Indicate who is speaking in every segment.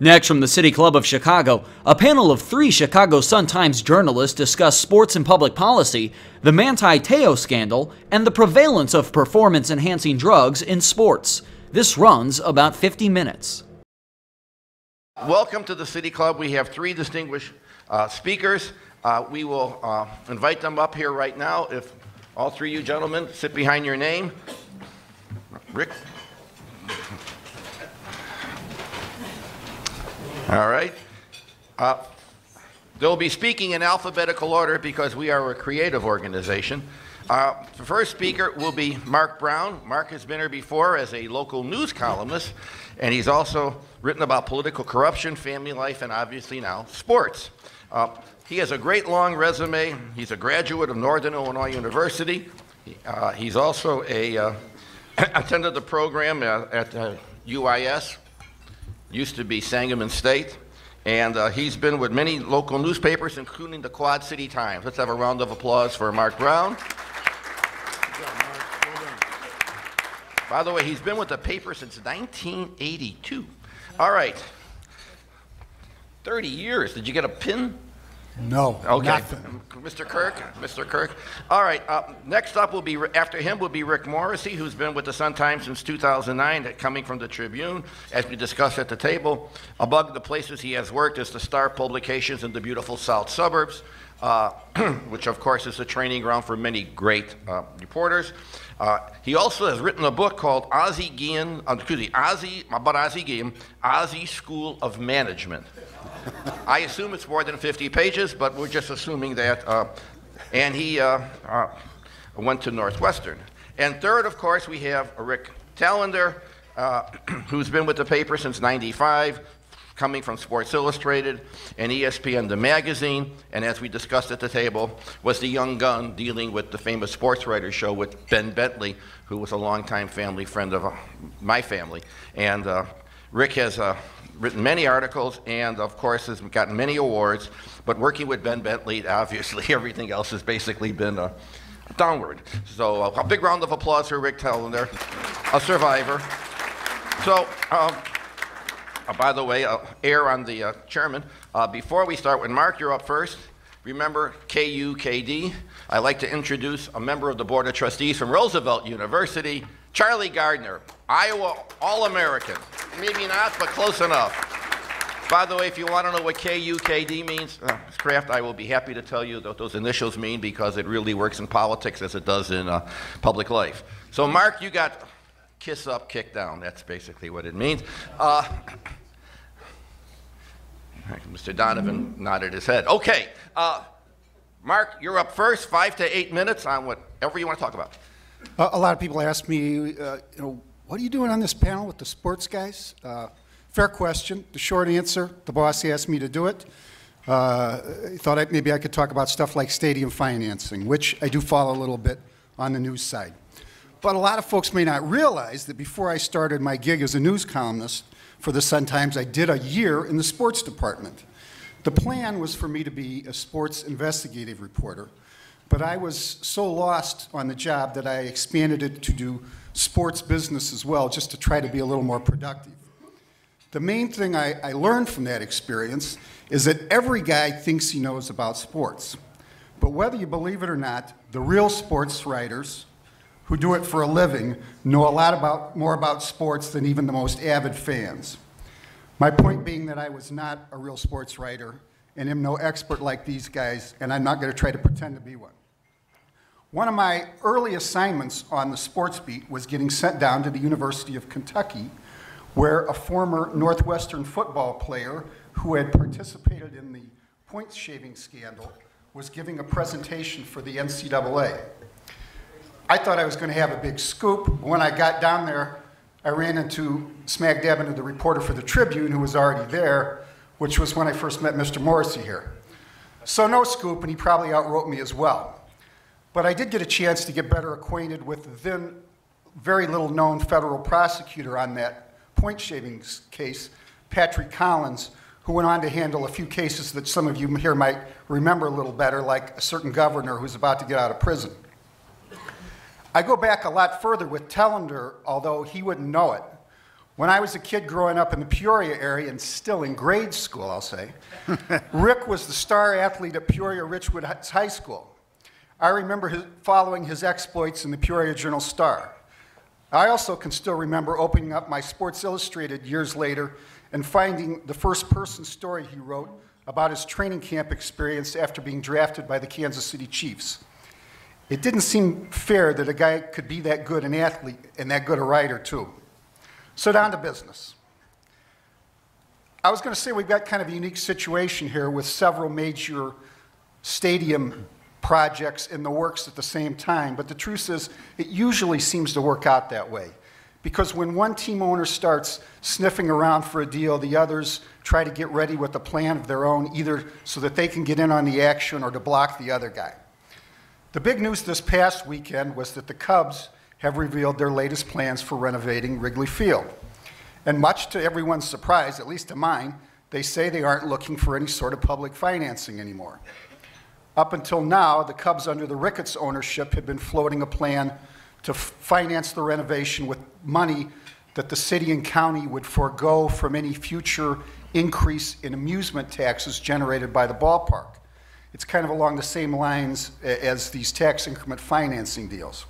Speaker 1: Next, from the City Club of Chicago, a panel of 3 Chicago Sun-Times journalists discuss sports and public policy, the Mantei T'ao scandal, and the prevalence of performance-enhancing drugs in sports. This runs about 50 minutes.
Speaker 2: Welcome to the City Club. We have 3 distinguished speakers. We will invite them up here right now. If all 3 of you gentlemen sit behind your name. Rick. All right. They'll be speaking in alphabetical order because we are a creative organization. The first speaker will be Mark Brown. Mark has been here before as a local news columnist, and he's also written about political corruption, family life, and obviously now sports. He has a great long resume. He's a graduate of Northern Illinois University. He's also attended the program at UIS. Used to be Sangamon State, and he's been with many local newspapers, including the Quad City Times. Let's have a round of applause for Mark Brown. By the way, he's been with the paper since 1982. All right, 30 years. Did you get a pin?
Speaker 3: No,
Speaker 2: okay.
Speaker 3: Nothing.
Speaker 2: Mr. Kirk. All right, next up will be, after him will be Rick Morrissey, who's been with the Sun-Times since 2009, coming from the Tribune. As we discussed at the table, among the places he has worked is the Star publications in the beautiful South Suburbs, which of course is a training ground for many great reporters. He also has written a book called Ozzie School of Management. I assume it's more than 50 pages, but we're just assuming that. And he went to Northwestern. And third, of course, we have Rick Tallender, who's been with the paper since '95, coming from Sports Illustrated and ESPN the magazine, and as we discussed at the table, was the young gun dealing with the famous sports writers show with Ben Bentley, who was a longtime family friend of my family. And Rick has written many articles and, of course, has gotten many awards, but working with Ben Bentley, obviously everything else has basically been downward. So a big round of applause for Rick Tallender, a survivor. So, by the way, air on the chairman. Before we start with Mark, you're up first. Remember KUKD. I'd like to introduce a member of the Board of Trustees from Roosevelt University, Charlie Gardner, Iowa All-American. Maybe not, but close enough. By the way, if you want to know what KUKD means, Kraft, I will be happy to tell you what those initials mean because it really works in politics as it does in public life. So Mark, you got kiss up, kick down. That's basically what it means. Mr. Donovan nodded his head. Okay, Mark, you're up first, 5 to 8 minutes on whatever you want to talk about.
Speaker 3: A lot of people ask me, what are you doing on this panel with the sports guys? Fair question. The short answer, the boss asked me to do it. Thought maybe I could talk about stuff like stadium financing, which I do follow a little bit on the news side. But a lot of folks may not realize that before I started my gig as a news columnist for the Sun-Times, I did a year in the sports department. The plan was for me to be a sports investigative reporter, but I was so lost on the job that I expanded it to do sports business as well, just to try to be a little more productive. The main thing I learned from that experience is that every guy thinks he knows about sports. But whether you believe it or not, the real sports writers who do it for a living know a lot more about sports than even the most avid fans. My point being that I was not a real sports writer and am no expert like these guys, and I'm not going to try to pretend to be one. One of my early assignments on the sports beat was getting sent down to the University of Kentucky, where a former Northwestern football player who had participated in the points shaving scandal was giving a presentation for the NCAA. I thought I was going to have a big scoop. When I got down there, I ran into, smack dab into the reporter for the Tribune who was already there, which was when I first met Mr. Morrissey here. So no scoop, and he probably outwrote me as well. But I did get a chance to get better acquainted with the then very little known federal prosecutor on that point shaving case, Patrick Collins, who went on to handle a few cases that some of you here might remember a little better, like a certain governor who's about to get out of prison. I go back a lot further with Tallender, although he wouldn't know it. When I was a kid growing up in the Peoria area, and still in grade school, I'll say, Rick was the star athlete at Peoria Richwood High School. I remember following his exploits in the Peoria Journal-Star. I also can still remember opening up my Sports Illustrated years later and finding the first-person story he wrote about his training camp experience after being drafted by the Kansas City Chiefs. It didn't seem fair that a guy could be that good an athlete and that good a writer, too. So down to business. I was going to say we've got kind of a unique situation here with several major stadium projects in the works at the same time, but the truth is it usually seems to work out that way. Because when one team owner starts sniffing around for a deal, the others try to get ready with a plan of their own, either so that they can get in on the action or to block the other guy. The big news this past weekend was that the Cubs have revealed their latest plans for renovating Wrigley Field. And much to everyone's surprise, at least to mine, they say they aren't looking for any sort of public financing anymore. Up until now, the Cubs under the Ricketts ownership had been floating a plan to finance the renovation with money that the city and county would forego from any future increase in amusement taxes generated by the ballpark. It's kind of along the same lines as these tax increment financing deals.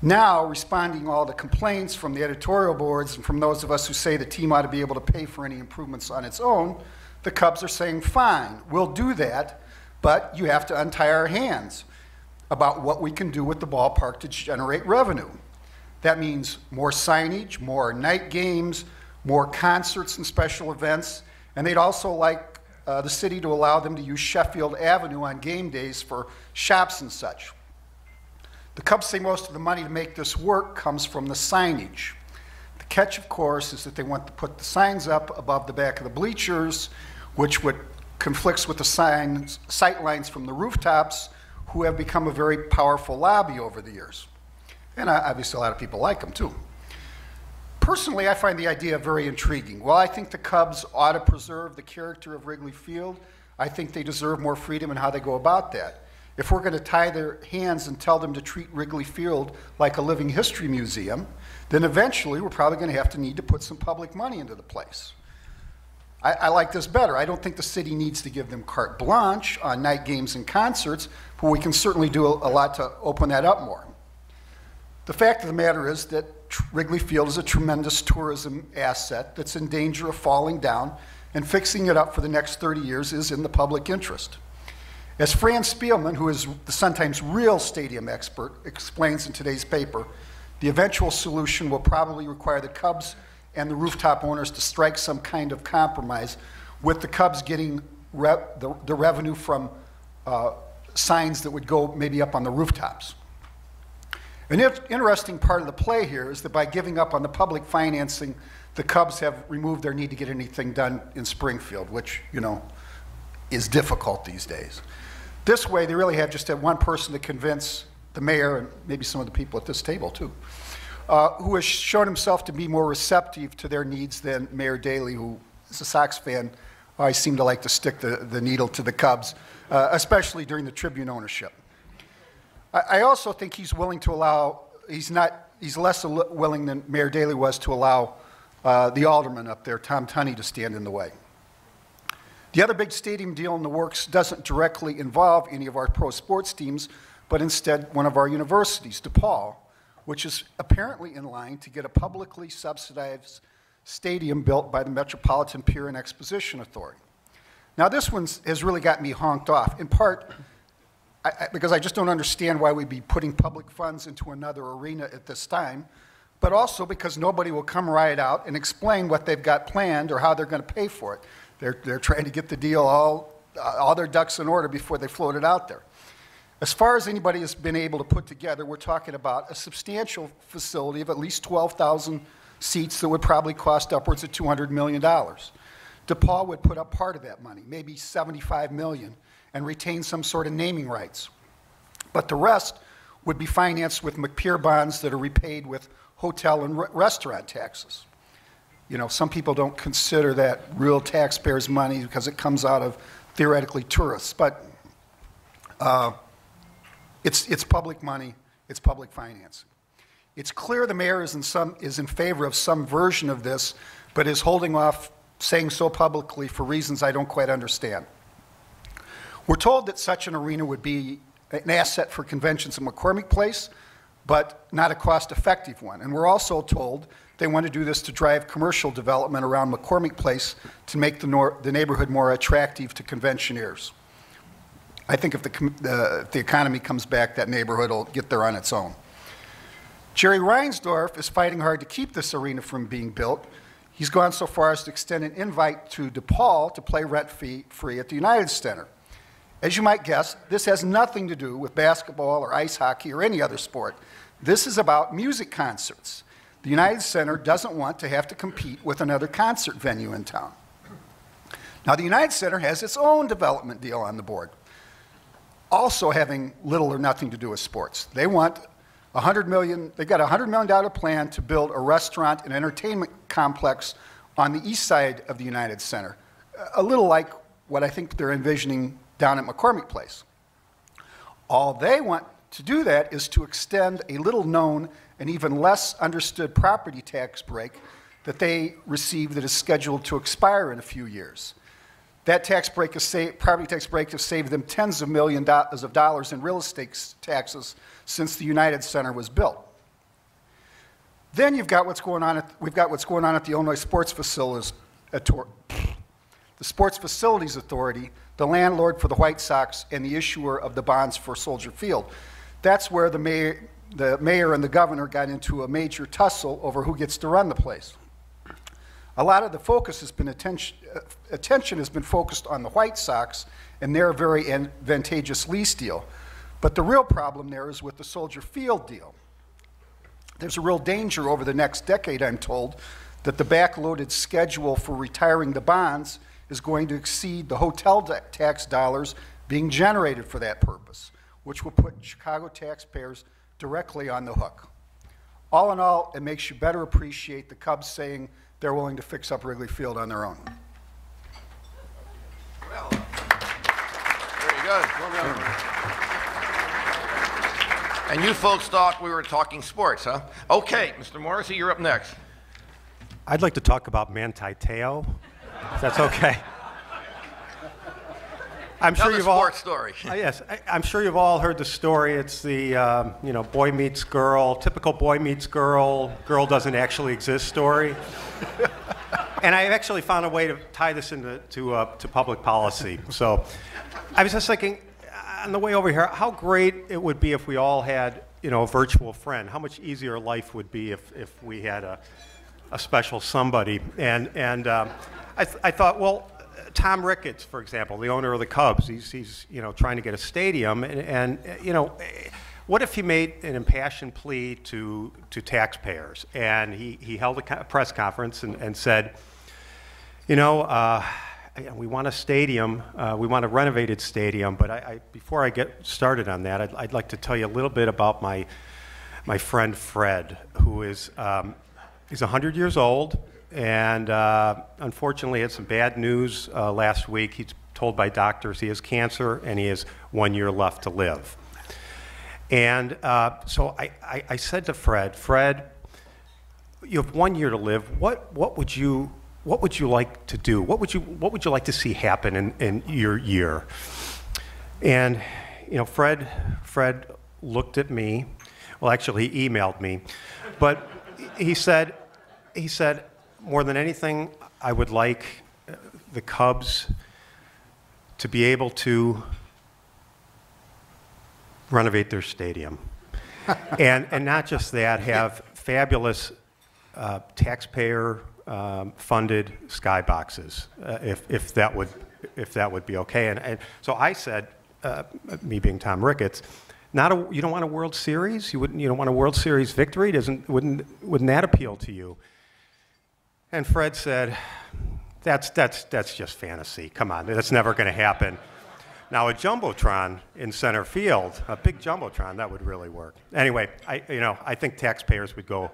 Speaker 3: Now, responding to all the complaints from the editorial boards and from those of us who say the team ought to be able to pay for any improvements on its own, the Cubs are saying, fine, we'll do that, but you have to untie our hands about what we can do with the ballpark to generate revenue. That means more signage, more night games, more concerts and special events, and they'd also like the city to allow them to use Sheffield Avenue on game days for shops and such. The Cubs say most of the money to make this work comes from the signage. The catch, of course, is that they want to put the signs up above the back of the bleachers, which conflicts with the sight lines from the rooftops, who have become a very powerful lobby over the years. And obviously a lot of people like them too. Personally, I find the idea very intriguing. While I think the Cubs ought to preserve the character of Wrigley Field, I think they deserve more freedom in how they go about that. If we're going to tie their hands and tell them to treat Wrigley Field like a living history museum, then eventually we're probably going to have to need to put some public money into the place. I like this better. I don't think the city needs to give them carte blanche on night games and concerts, but we can certainly do a lot to open that up more. The fact of the matter is that Wrigley Field is a tremendous tourism asset that's in danger of falling down, and fixing it up for the next 30 years is in the public interest. As Fran Spielman, who is the Sun-Times real stadium expert, explains in today's paper, the eventual solution will probably require the Cubs and the rooftop owners to strike some kind of compromise, with the Cubs getting the revenue from signs that would go maybe up on the rooftops. An interesting part of the play here is that by giving up on the public financing, the Cubs have removed their need to get anything done in Springfield, which, you know, is difficult these days. This way, they really have just had one person to convince the mayor, and maybe some of the people at this table too, who has shown himself to be more receptive to their needs than Mayor Daley, who is a Sox fan. I seem to like to stick the needle to the Cubs, especially during the Tribune ownership. I also think he's willing to allow, he's less willing than Mayor Daley was to allow the alderman up there, Tom Tunney, to stand in the way. The other big stadium deal in the works doesn't directly involve any of our pro sports teams, but instead one of our universities, DePaul, which is apparently in line to get a publicly subsidized stadium built by the Metropolitan Pier and Exposition Authority. Now this one has really got me honked off, in part because I just don't understand why we'd be putting public funds into another arena at this time, but also because nobody will come right out and explain what they've got planned or how they're going to pay for it. They're trying to get the deal all their ducks in order before they float it out there. As far as anybody has been able to put together, we're talking about a substantial facility of at least 12,000 seats that would probably cost upwards of $200 million. DePaul would put up part of that money, maybe $75 million, and retain some sort of naming rights. But the rest would be financed with McPier bonds that are repaid with hotel and restaurant taxes. You know, some people don't consider that real taxpayers' money because it comes out of, theoretically, tourists. But it's public money, it's public financing. It's clear the mayor is in favor of some version of this, but is holding off saying so publicly for reasons I don't quite understand. We're told that such an arena would be an asset for conventions in McCormick Place, but not a cost-effective one. And we're also told they want to do this to drive commercial development around McCormick Place to make the neighborhood more attractive to conventioneers. I think if the economy comes back, that neighborhood will get there on its own. Jerry Reinsdorf is fighting hard to keep this arena from being built. He's gone so far as to extend an invite to DePaul to play rent-free at the United Center. As you might guess, this has nothing to do with basketball or ice hockey or any other sport. This is about music concerts. The United Center doesn't want to have to compete with another concert venue in town. Now, the United Center has its own development deal on the board, also having little or nothing to do with sports. They want they've got a $100 million plan to build a restaurant and entertainment complex on the east side of the United Center, a little like what I think they're envisioning down at McCormick Place. All they want to do that is to extend a little known and even less understood property tax break that they received that is scheduled to expire in a few years. That property tax break has saved them tens of millions of dollars in real estate taxes since the United Center was built. Then we've got what's going on at the Illinois Sports Facilities Authority, the landlord for the White Sox and the issuer of the bonds for Soldier Field. That's where the mayor and the governor got into a major tussle over who gets to run the place. A lot of the focus has been attention has been focused on the White Sox and their very advantageous lease deal. But the real problem there is with the Soldier Field deal. There's a real danger over the next decade, I'm told, that the backloaded schedule for retiring the bonds is going to exceed the hotel tax dollars being generated for that purpose, which will put Chicago taxpayers directly on the hook. All in all, it makes you better appreciate the Cubs saying they're willing to fix up Wrigley Field on their own.
Speaker 2: Well, very good. Well done. And you folks thought we were talking sports, huh? Okay, Mr. Morrissey, you're up next.
Speaker 4: I'd like to talk about Mantei T'ao, if that's okay. I'm sure you've all
Speaker 2: story.
Speaker 4: Yes, I'm sure you've all heard the story. It's the boy meets girl, typical boy meets girl, girl doesn't actually exist story. And I actually found a way to tie this into to public policy. So I was just thinking, on the way over here, how great it would be if we all had a virtual friend. How much easier life would be if we had a special somebody. And I thought, well, Tom Ricketts, for example, the owner of the Cubs, he's trying to get a stadium, and what if he made an impassioned plea to taxpayers, and he held a press conference and said, we want a stadium, we want a renovated stadium, but before I get started on that, I'd like to tell you a little bit about my friend Fred, who is he's 100 years old. And unfortunately had some bad news last week. He's told by doctors he has cancer and he has 1 year left to live. And so I said to Fred, you have 1 year to live. What would you like to do? What would you like to see happen in your year? And Fred looked at me. Well, actually, he emailed me, but he said. More than anything, I would like the Cubs to be able to renovate their stadium. and not just that, have fabulous taxpayer funded skyboxes, if that would be okay. And so I said, me being Tom Ricketts, you don't want a World Series? You don't want a World Series victory? Wouldn't that appeal to you? And Fred said, that's just fantasy. Come on, that's never going to happen. Now a jumbotron in center field, a big jumbotron, that would really work. Anyway, I think taxpayers would go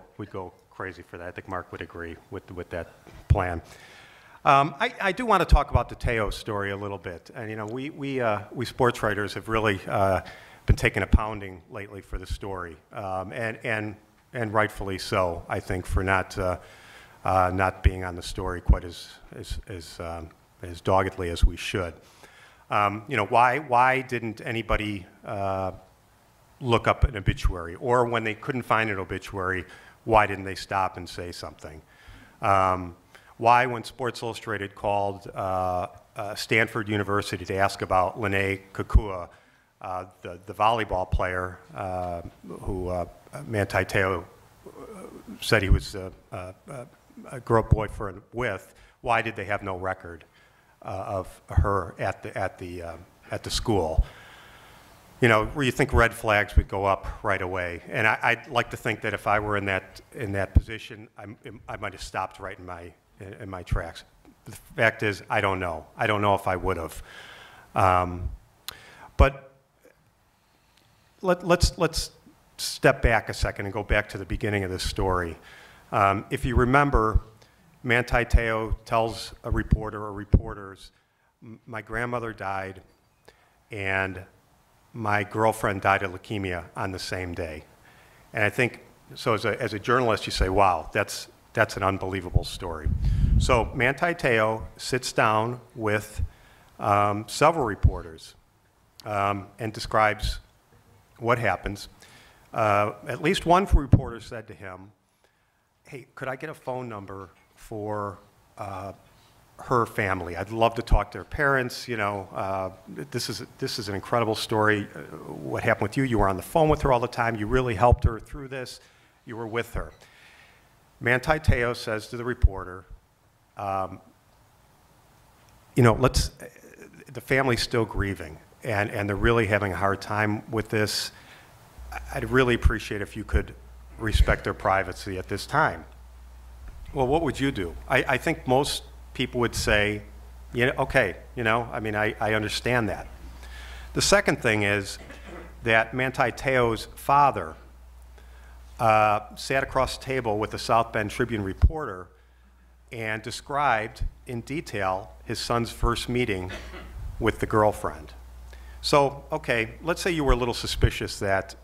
Speaker 4: crazy for that. I think Mark would agree with that plan. I do want to talk about the T'ao story a little bit. And we sports writers have really been taking a pounding lately for the story. And and rightfully so, I think, for not being on the story quite as doggedly as we should. You know, why didn't anybody look up an obituary? Or when they couldn't find an obituary, why didn't they stop and say something? Why, when Sports Illustrated called Stanford University to ask about Lene Kekua, the volleyball player who Mantei T'ao said he was a girl boyfriend with, why did they have no record of her at the school? You know, where you think red flags would go up right away. And I'd like to think that if I were in that position, I might have stopped right in my tracks. The fact is, I don't know. I don't know if I would have. But let's step back a second and go back to the beginning of this story. If you remember, Mantei T'ao tells a reporter or reporters, my grandmother died and my girlfriend died of leukemia on the same day. And I think, so as a journalist, you say, wow, that's an unbelievable story. So Mantei T'ao sits down with several reporters and describes what happens. At least one reporter said to him, hey, could I get a phone number for her family? I'd love to talk to her parents. You know, this is an incredible story. What happened with you? You were on the phone with her all the time. You really helped her through this. You were with her. Mantei T'ao says to the reporter, you know, the family's still grieving, and they're really having a hard time with this. I'd really appreciate if you could respect their privacy at this time. Well, what would you do? I think most people would say, yeah, okay, you know, I mean, I understand that. The second thing is that Mantei T'ao's father sat across the table with a South Bend Tribune reporter and described in detail his son's first meeting with the girlfriend. So, okay, let's say you were a little suspicious that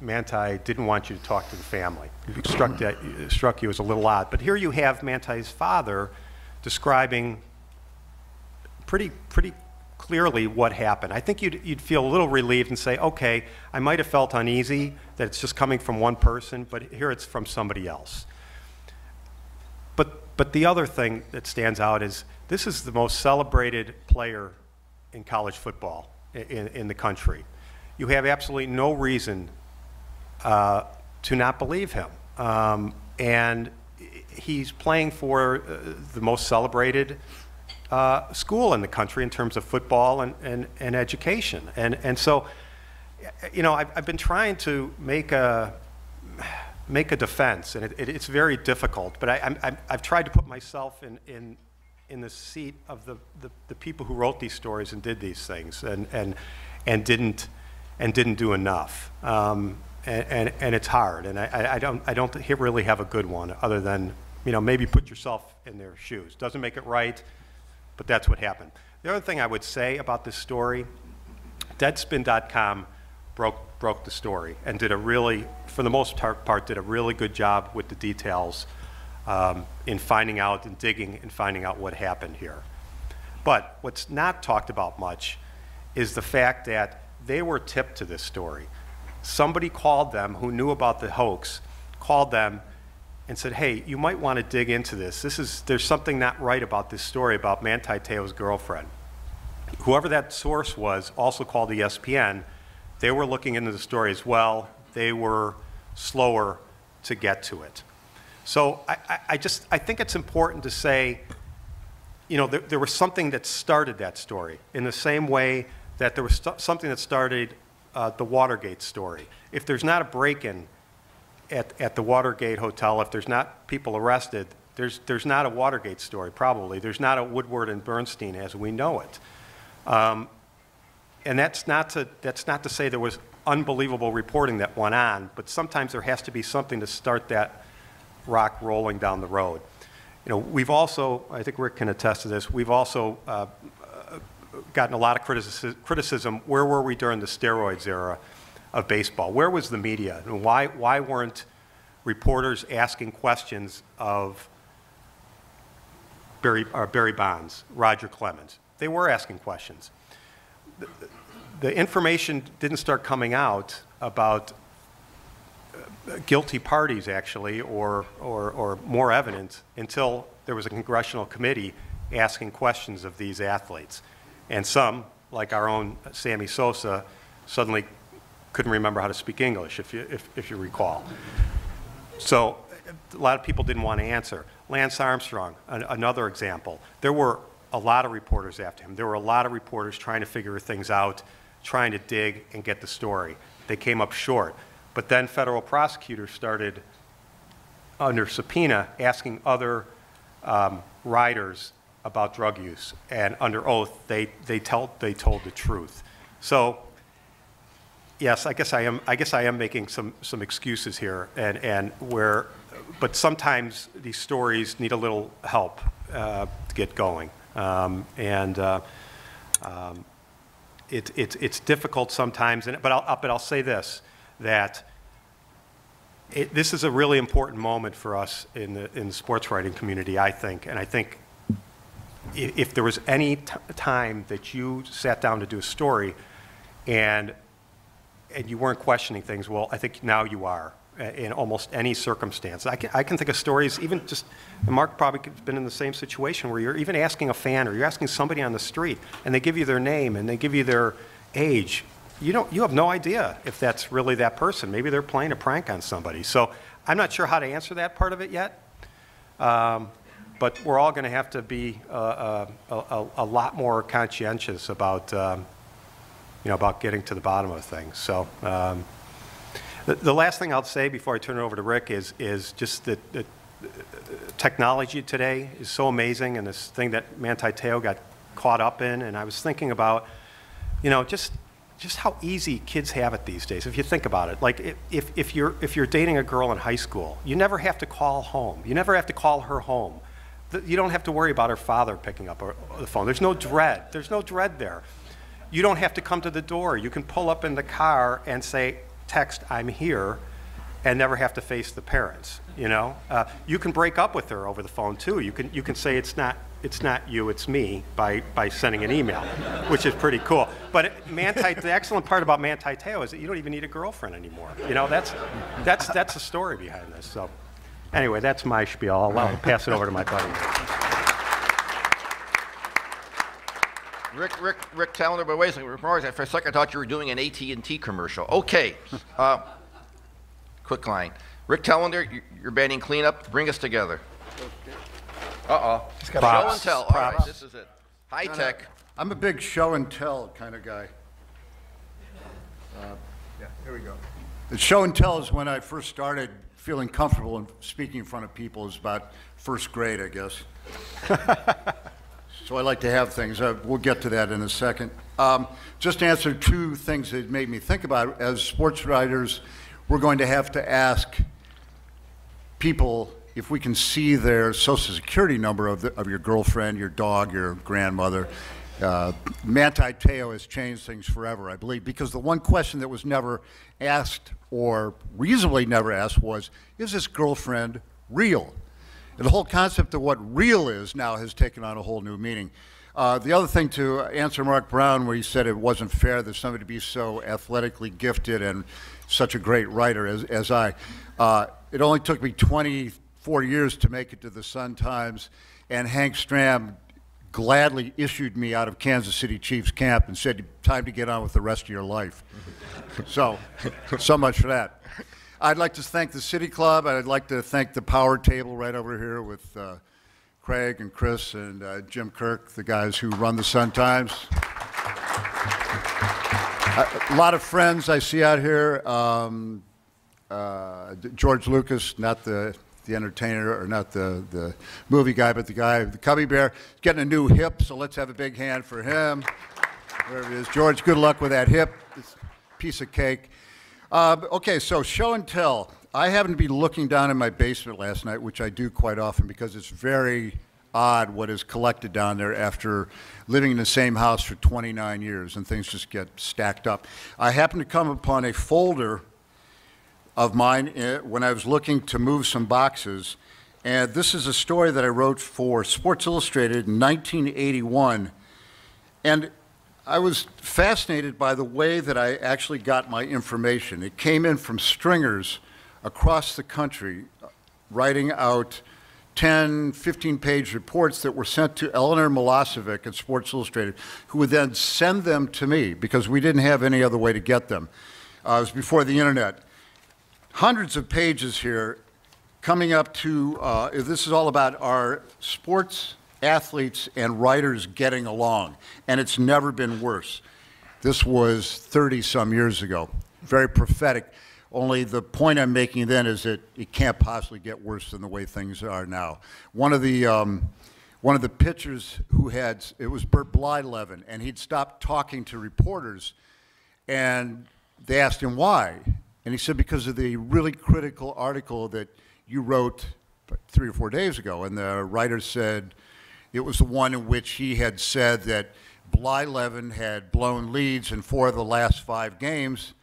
Speaker 4: Mantei didn't want you to talk to the family. It struck you as a little odd. But here you have Mantei's father describing pretty clearly what happened. I think you'd feel a little relieved and say, okay, I might have felt uneasy that it's just coming from one person, but here it's from somebody else. But the other thing that stands out is this is the most celebrated player in college football in the country. You have absolutely no reason to not believe him. And he's playing for the most celebrated school in the country in terms of football and education. And so, you know, I've been trying to make a defense, and it's very difficult, but I've tried to put myself in the seat of the people who wrote these stories and did these things and didn't do enough. And it's hard, and I don't really have a good one other than, you know, maybe put yourself in their shoes. Doesn't make it right, but that's what happened. The other thing I would say about this story, Deadspin.com broke the story and did a really, for the most part, did a really good job with the details in finding out and digging and finding out what happened here. But what's not talked about much is the fact that they were tipped to this story. Somebody called them who knew about the hoax, called them and said, hey, you might want to dig into this. There's something not right about this story about Mantei T'ao's girlfriend. Whoever that source was also called ESPN. They were looking into the story as well. They were slower to get to it. So I think it's important to say, you know, there was something that started that story in the same way that there was something that started the Watergate story. If there's not a break-in at the Watergate Hotel, if there's not people arrested, there's not a Watergate story, probably. There's not a Woodward and Bernstein as we know it. And that's not to say there was unbelievable reporting that went on, but sometimes there has to be something to start that rock rolling down the road. You know, we've also, I think Rick can attest to this, we've also gotten a lot of criticism. Where were we during the steroids era of baseball? Where was the media? And why weren't reporters asking questions of Barry Bonds, Roger Clemens. They were asking questions. The information didn't start coming out about guilty parties, actually, or more evidence until there was a congressional committee asking questions of these athletes. And some, like our own Sammy Sosa, suddenly couldn't remember how to speak English, if you recall. So a lot of people didn't want to answer. Lance Armstrong, another example. There were a lot of reporters after him. There were a lot of reporters trying to figure things out, trying to dig and get the story. They came up short. But then federal prosecutors started, under subpoena, asking other riders about drug use. And under oath, they told the truth. So yes, I guess I am making some excuses here, but sometimes these stories need a little help to get going, it's difficult sometimes. But I'll say this, that this is a really important moment for us in the sports writing community, I think, and I think if there was any time that you sat down to do a story and you weren't questioning things, well, I think now you are in almost any circumstance. I can think of stories, even just, and Mark probably could have been in the same situation, where you're even asking a fan or you're asking somebody on the street and they give you their name and they give you their age. You have no idea if that's really that person. Maybe they're playing a prank on somebody. So I'm not sure how to answer that part of it yet. But we're all going to have to be a lot more conscientious about about getting to the bottom of things. So the last thing I'll say before I turn it over to Rick is just that technology today is so amazing, and this thing that Mantei T'ao got caught up in. And I was thinking about, just how easy kids have it these days. If you think about it, like if you're dating a girl in high school, you never have to call home. You never have to call her home. You don't have to worry about her father picking up the phone. There's no dread. There's no dread there. You don't have to come to the door. You can pull up in the car and say, text, I'm here, and never have to face the parents. You can break up with her over the phone too. You can say it's not you, it's me, by sending an email, which is pretty cool. But the excellent part about Mantei T'ao is that you don't even need a girlfriend anymore. That's the story behind this. So anyway, that's my spiel. I'll pass it over to my buddy.
Speaker 2: Rick Tallender, but wait a second, for a second I thought you were doing an AT&T commercial. Okay, quick line. Rick Tallender, you're banning cleanup. Bring us together. Uh-oh. Show and tell. All right, this is it. High tech.
Speaker 3: I'm a big show and tell kind of guy. Yeah, here we go. The show and tell is when I first started feeling comfortable in speaking in front of people. It was about first grade, I guess. So I like to have things. We'll get to that in a second. Just to answer two things that made me think about it. As sports writers, we're going to have to ask people if we can see their social security number of your girlfriend, your dog, your grandmother. Mantei T'ao has changed things forever, I believe, because the one question that was never asked, or reasonably never asked, was, is this girlfriend real? And the whole concept of what real is now has taken on a whole new meaning. The other thing, to answer Mark Brown, where he said it wasn't fair that somebody to be so athletically gifted and such a great writer as I. It only took me 24 years to make it to the Sun-Times, and Hank Stram gladly issued me out of Kansas City Chiefs camp and said, time to get on with the rest of your life. So much for that. I'd like to thank the City Club. I'd like to thank the power table right over here with Craig and Chris and Jim Kirk, the guys who run the Sun-Times. A lot of friends I see out here. George Lucas, not the entertainer, or not the movie guy, but the Cubby Bear, getting a new hip, so let's have a big hand for him. Wherever it is. George, good luck with that hip. It's a piece of cake. Okay, so show and tell. I happened to be looking down in my basement last night, which I do quite often because it's very odd what is collected down there after living in the same house for 29 years, and things just get stacked up. I happened to come upon a folder
Speaker 5: of mine when I was looking to move some boxes. And this is a story that I wrote for Sports Illustrated in 1981. And I was fascinated by the way that I actually got my information. It came in from stringers across the country, writing out 10, 15-page reports that were sent to Eleanor Milosevic at Sports Illustrated, who would then send them to me because we didn't have any other way to get them. It was before the internet. Hundreds of pages here coming up to, this is all about our sports athletes and writers getting along, and it's never been worse. This was 30-some years ago, very prophetic. Only the point I'm making then is that it can't possibly get worse than the way things are now. One of the pitchers who had, it was Bert Blyleven, and he'd stopped talking to reporters, and they asked him why. And he said, because of the really critical article that you wrote 3 or 4 days ago. And the writer said it was the one in which he had said that Blyleven had blown leads in 4 of the last 5 games,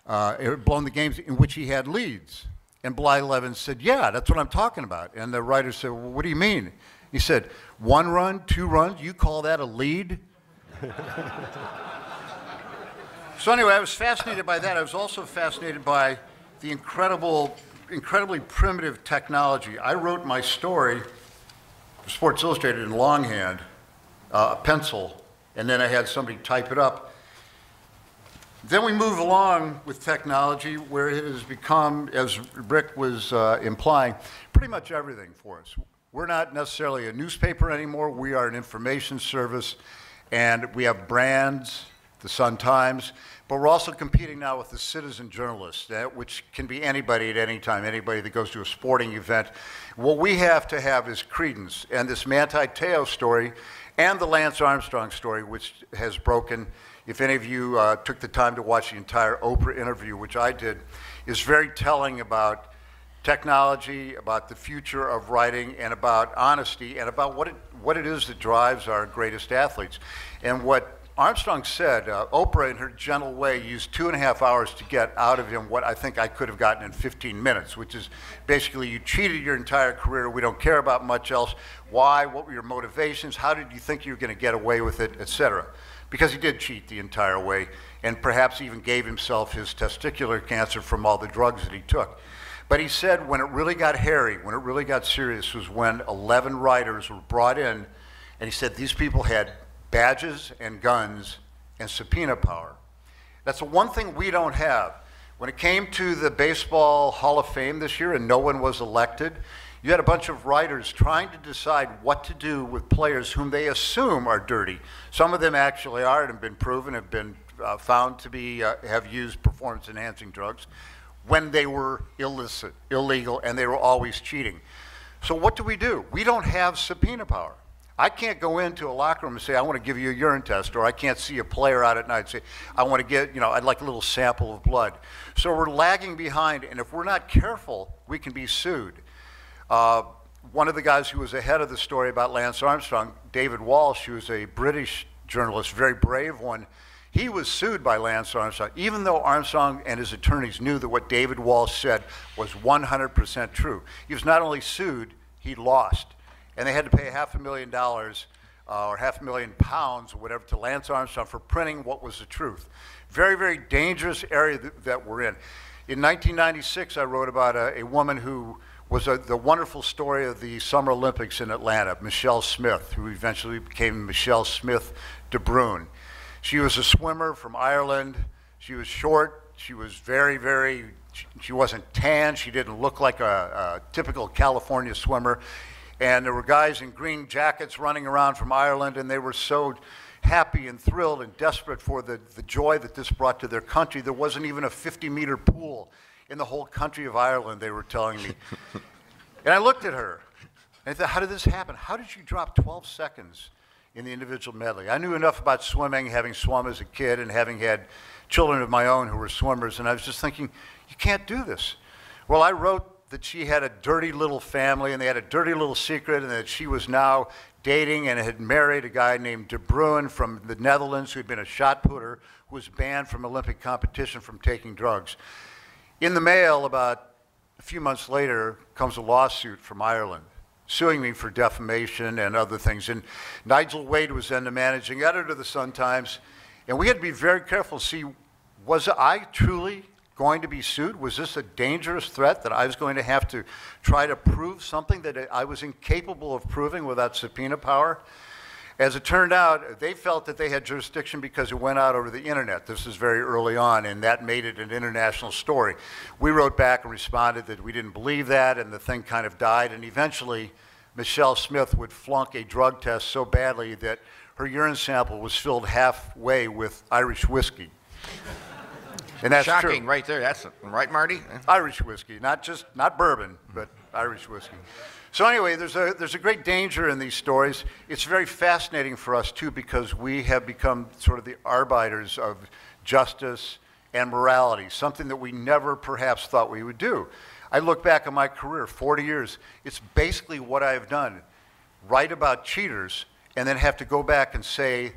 Speaker 5: blown the games in which he had leads. And Blyleven said, yeah, that's what I'm talking about. And the writer said, well, what do you mean? He said, 1 run, 2 runs, you call that a lead? So anyway, I was fascinated by that. I was also fascinated by the incredibly primitive technology. I wrote my story for Sports Illustrated in longhand, a pencil, and then I had somebody type it up. Then we move along with technology where it has become, as Rick was implying, pretty much everything for us. We're not necessarily a newspaper anymore. We are an information service, and we have brands, the Sun-Times, but we're also competing now with the citizen journalist, which can be anybody at any time, anybody that goes to a sporting event. What we have to have is credence, and this Mantei T'ao story and the Lance Armstrong story, which has broken, if any of you took the time to watch the entire Oprah interview, which I did, is very telling about technology, about the future of writing, and about honesty, and about what it is that drives our greatest athletes. And what Armstrong said, Oprah in her gentle way used 2.5 hours to get out of him what I think I could have gotten in 15 minutes, which is basically you cheated your entire career, we don't care about much else. Why? What were your motivations? How did you think you were going to get away with it, etc.? Because he did cheat the entire way, and perhaps even gave himself his testicular cancer from all the drugs that he took. But he said when it really got hairy, when it really got serious, was when 11 writers were brought in, and he said these people had badges and guns and subpoena power. That's the one thing we don't have. When it came to the Baseball Hall of Fame this year and no one was elected, you had a bunch of writers trying to decide what to do with players whom they assume are dirty. Some of them actually are and have been proven, have been found to be, have used performance-enhancing drugs when they were illicit, illegal, and they were always cheating. So what do? We don't have subpoena power. I can't go into a locker room and say, I want to give you a urine test, or I can't see a player out at night and say, I want to get, I'd like a little sample of blood. So we're lagging behind, and if we're not careful, we can be sued. One of the guys who was ahead of the story about Lance Armstrong, David Walsh, who was a British journalist, very brave one, he was sued by Lance Armstrong, even though Armstrong and his attorneys knew that what David Walsh said was 100% true. He was not only sued, he lost. And they had to pay $500,000 or £500,000 or whatever to Lance Armstrong for printing what was the truth. Very, very dangerous area that we're in. In 1996, I wrote about a woman who was the wonderful story of the Summer Olympics in Atlanta, Michelle Smith, who eventually became Michelle Smith de Bruin. She was a swimmer from Ireland. She was short. She was she wasn't tan. She didn't look like a typical California swimmer. And there were guys in green jackets running around from Ireland, and they were so happy and thrilled and desperate for the joy that this brought to their country. There wasn't even a 50-meter pool in the whole country of Ireland, they were telling me. And I looked at her, and I thought, how did this happen? How did you drop 12 seconds in the individual medley? I knew enough about swimming, having swum as a kid, and having had children of my own who were swimmers, and I was just thinking, you can't do this. Well, I wrote that she had a dirty little family and they had a dirty little secret, and that she was now dating and had married a guy named De Bruin from the Netherlands who had been a shot putter who was banned from Olympic competition from taking drugs. In the mail, about a few months later, comes a lawsuit from Ireland, suing me for defamation and other things. And Nigel Wade was then the managing editor of the Sun-Times, and we had to be very careful to see, was I truly going to be sued? Was this a dangerous threat that I was going to have to try to prove something that I was incapable of proving without subpoena power? As it turned out, they felt that they had jurisdiction because it went out over the internet. This was very early on, and that made it an international story. We wrote back and responded that we didn't believe that, and the thing kind of died, and eventually Michelle Smith would flunk a drug test so badly that her urine sample was filled halfway with Irish whiskey. And that's
Speaker 2: shocking
Speaker 5: true.
Speaker 2: right there. That's right, Marty?
Speaker 5: Irish whiskey, not bourbon, but Irish whiskey. So anyway, there's a great danger in these stories. It's very fascinating for us, too, because we have become sort of the arbiters of justice and morality, something that we never perhaps thought we would do. I look back on my career, 40 years. It's basically what I've done. Write about cheaters and then have to go back and say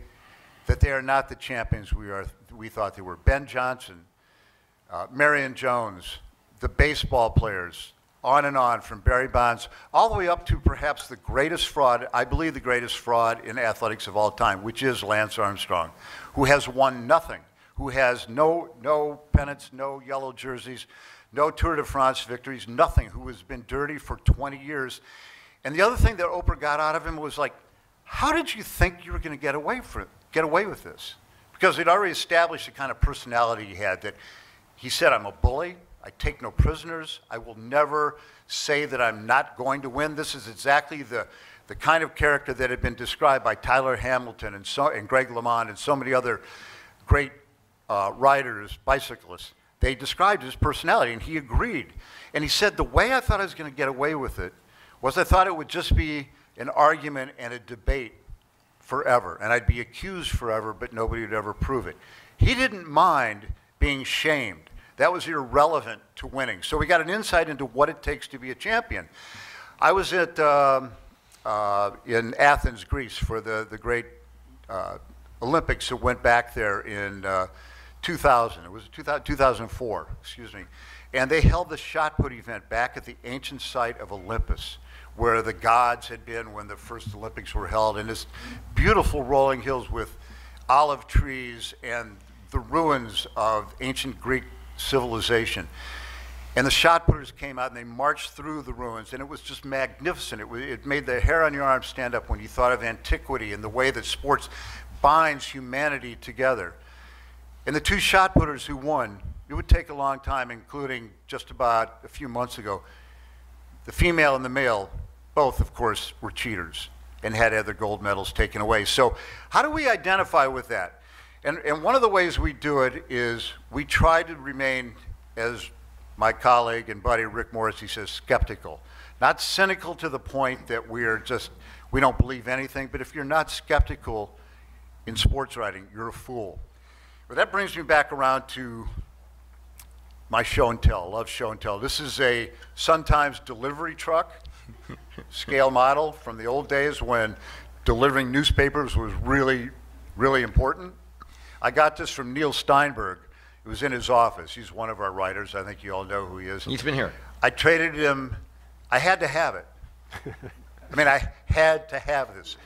Speaker 5: that they are not the champions we thought they were. Ben Johnson, Marion Jones, the baseball players, on, from Barry Bonds, all the way up to perhaps the greatest fraud, I believe the greatest fraud in athletics of all time, which is Lance Armstrong, who has won nothing, who has no pennants, no yellow jerseys, no Tour de France victories, nothing, who has been dirty for 20 years. And the other thing that Oprah got out of him was like, how did you think you were going to get away with this? Because he'd already established the kind of personality he had, that he said, I'm a bully, I take no prisoners, I will never say that I'm not going to win. This is exactly the kind of character that had been described by Tyler Hamilton and Greg LeMond and so many other great riders, bicyclists. They described his personality, and he agreed. And he said, the way I thought I was going to get away with it was I thought it would just be an argument and a debate forever, and I'd be accused forever, but nobody would ever prove it. He didn't mind being shamed. That was irrelevant to winning. So we got an insight into what it takes to be a champion. I was in Athens, Greece, for the great Olympics that went back there in 2000. It was 2004, excuse me. And they held the shot put event back at the ancient site of Olympus, where the gods had been when the first Olympics were held, in this beautiful rolling hills with olive trees and the ruins of ancient Greek civilization. And the shot putters came out and they marched through the ruins, and it was just magnificent. It made the hair on your arm stand up when you thought of antiquity and the way that sports binds humanity together. And the two shot putters who won, it would take a long time, including just about a few months ago, the female and the male, both, of course, were cheaters and had their gold medals taken away. So how do we identify with that? And one of the ways we do it is we try to remain, as my colleague and buddy Rick Morrissey says, skeptical. Not cynical to the point that we don't believe anything, but if you're not skeptical in sports writing, you're a fool. But that brings me back around to my show and tell. I love show and tell. This is a Sun-Times delivery truck, scale model from the old days when delivering newspapers was really, really important. I got this from Neil Steinberg. It was in his office. He's one of our writers. I think you all know who he is.
Speaker 2: He's been here.
Speaker 5: I traded him. I had to have it. I mean, I had to have this.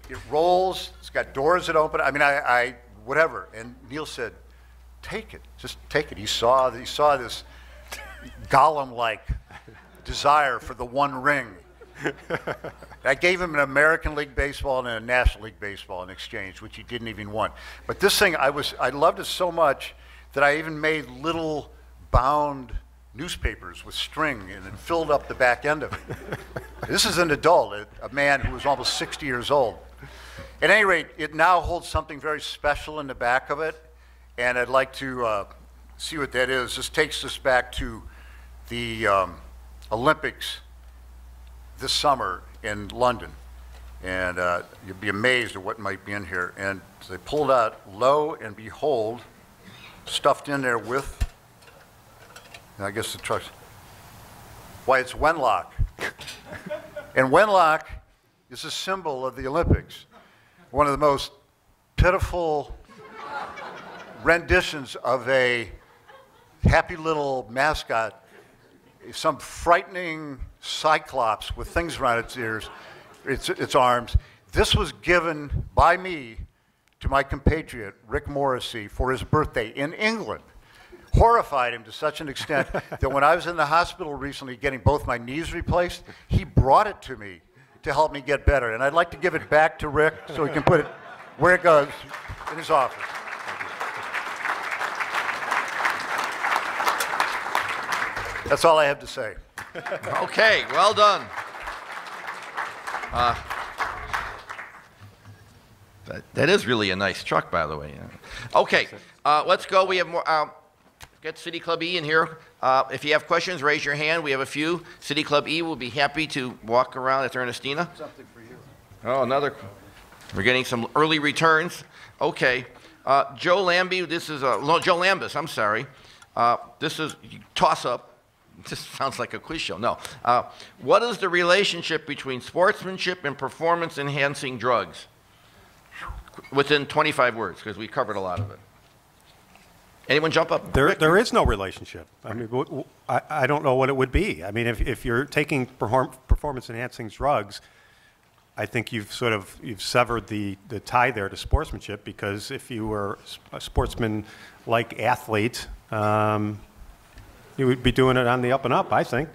Speaker 5: It rolls. It's got doors that open. I mean, whatever. And Neil said, take it. Just take it. He saw this Gollum-like desire for the one ring. I gave him an American League Baseball and a National League Baseball in exchange, which he didn't even want. But this thing, I loved it so much that I even made little bound newspapers with string and it filled up the back end of it. This is an adult, a man who was almost 60 years old. At any rate, it now holds something very special in the back of it, and I'd like to see what that is. This takes us back to the Olympics this summer in London, and you'd be amazed at what might be in here. And they pulled out, lo and behold, stuffed in there with, and I guess the truck's, why, it's Wenlock. And Wenlock is a symbol of the Olympics. One of the most pitiful renditions of a happy little mascot, some frightening cyclops with things around its ears, its arms. This was given by me to my compatriot, Rick Morrissey, for his birthday in England. Horrified him to such an extent that when I was in the hospital recently getting both my knees replaced, he brought it to me to help me get better. And I'd like to give it back to Rick so he can put it where it goes, in his office. That's all I have to say.
Speaker 2: Okay, well done. That is really a nice truck, by the way. Okay, let's go. We have more. Get City Club E in here. If you have questions, raise your hand. We have a few. City Club E will be happy to walk around. That's Ernestina.
Speaker 5: Something for you.
Speaker 2: Oh, another. We're getting some early returns. Okay. Joe Lambie, this is no, Joe Lambus, I'm sorry. This is toss-up. This sounds like a quiz show. No. What is the relationship between sportsmanship and performance-enhancing drugs? Within 25 words, because we covered a lot of it. Anyone jump up?
Speaker 4: There is no relationship. I mean, I don't know what it would be. I mean, if you're taking performance-enhancing drugs, I think you've severed the tie there to sportsmanship, because if you were a sportsman-like athlete, you would be doing it on the up and up, I think.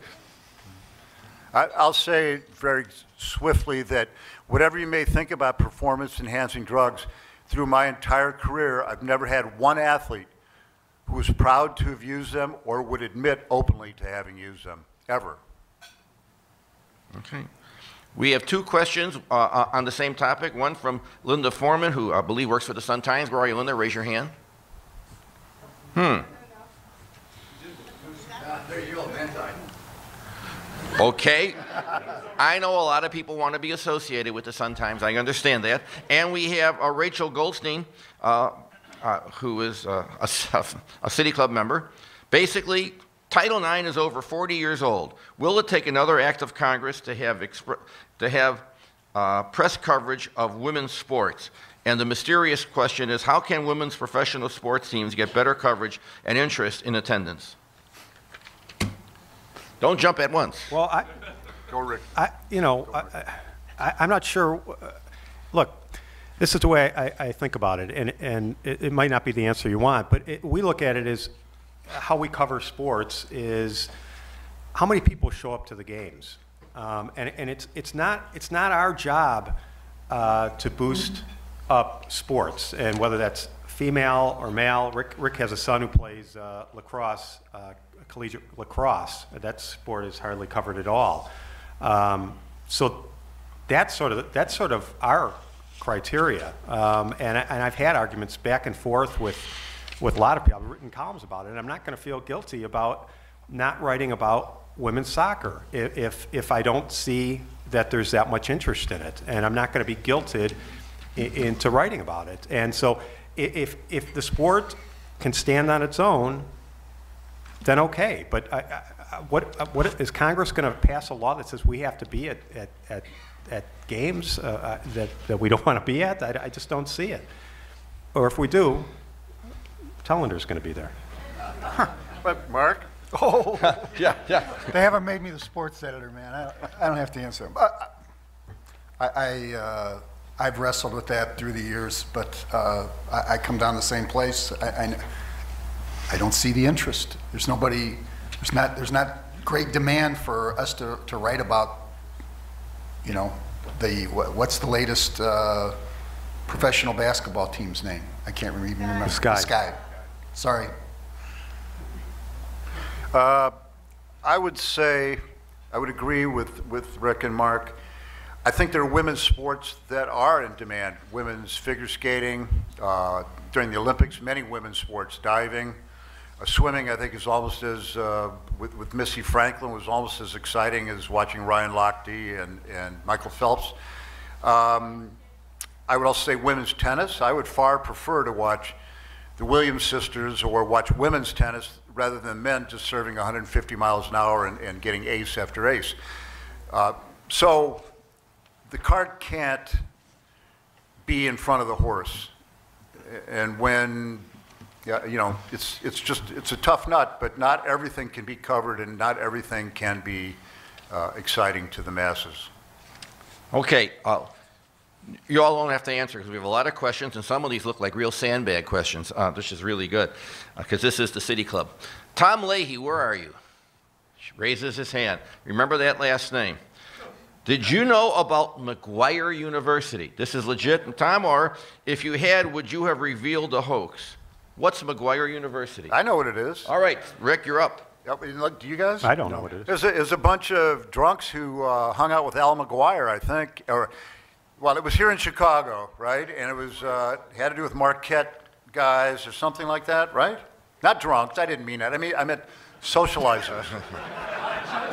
Speaker 5: I'll say very swiftly that whatever you may think about performance-enhancing drugs, through my entire career, I've never had one athlete who was proud to have used them or would admit openly to having used them, ever.
Speaker 2: Okay. We have two questions on the same topic. One from Linda Foreman, who I believe works for the Sun-Times. Where are you, Linda? Raise your hand. There you go, Mantei. Okay. I know a lot of people want to be associated with the Sun-Times. I understand that. And we have Rachel Goldstein, who is a City Club member. Basically, Title IX is over 40 years old. Will it take another act of Congress to have press coverage of women's sports? And the mysterious question is, how can women's professional sports teams get better coverage and interest in attendance? Don't jump at once.
Speaker 4: Well,
Speaker 5: Go, Rick.
Speaker 4: I'm not sure. Look, this is the way I think about it, and it might not be the answer you want, but we look at it as how we cover sports is how many people show up to the games, and it's not our job to boost up sports, and whether that's female or male. Rick has a son who plays lacrosse, collegiate lacrosse. That sport is hardly covered at all. So that's sort of our criteria, and I've had arguments back and forth with a lot of people. I've written columns about it, and I'm not going to feel guilty about not writing about women's soccer if I don't see that there's that much interest in it, and I'm not going to be guilted into writing about it. And so if the sport can stand on its own, then okay. But what is Congress going to pass a law that says we have to be at games that we don't want to be at? I just don't see it. Or if we do, Tellender's going to be there.
Speaker 5: But Mark?
Speaker 3: Oh,
Speaker 2: Yeah.
Speaker 3: they haven't made me the sports editor, man. I don't have to answer them. I've wrestled with that through the years, but I come down the same place. I don't see the interest. There's nobody. There's not great demand for us to write about. You know, what's the latest professional basketball team's name? I can't even remember.
Speaker 4: The Sky.
Speaker 3: The Sky. Sorry.
Speaker 5: I would say, I would agree with Rick and Mark. I think there are women's sports that are in demand. Women's figure skating, during the Olympics, many women's sports, diving, swimming, I think is almost as, with Missy Franklin, was almost as exciting as watching Ryan Lochte and Michael Phelps. I would also say women's tennis. I would far prefer to watch the Williams sisters or watch women's tennis rather than men just serving 150 miles an hour and getting ace after ace. So the cart can't be in front of the horse. And when Yeah, you know, it's a tough nut, but not everything can be covered and not everything can be exciting to the masses.
Speaker 2: Okay, you all don't have to answer because we have a lot of questions, and some of these look like real sandbag questions. This is really good because this is the City Club. Tom Leahy, where are you? Raises his hand. Remember that last name. Did you know about McGuire University? This is legit. Tom, or if you had, would you have revealed the hoax? What's McGuire University?
Speaker 5: I know what it is.
Speaker 2: All right, Rick, you're up.
Speaker 5: Yep. Do you guys?
Speaker 4: I don't know what it is.
Speaker 5: It was a bunch of drunks who hung out with Al McGuire, I think. Well, it was here in Chicago, right? And it was had to do with Marquette guys or something like that, right? Not drunks. I didn't mean that. I meant socializers.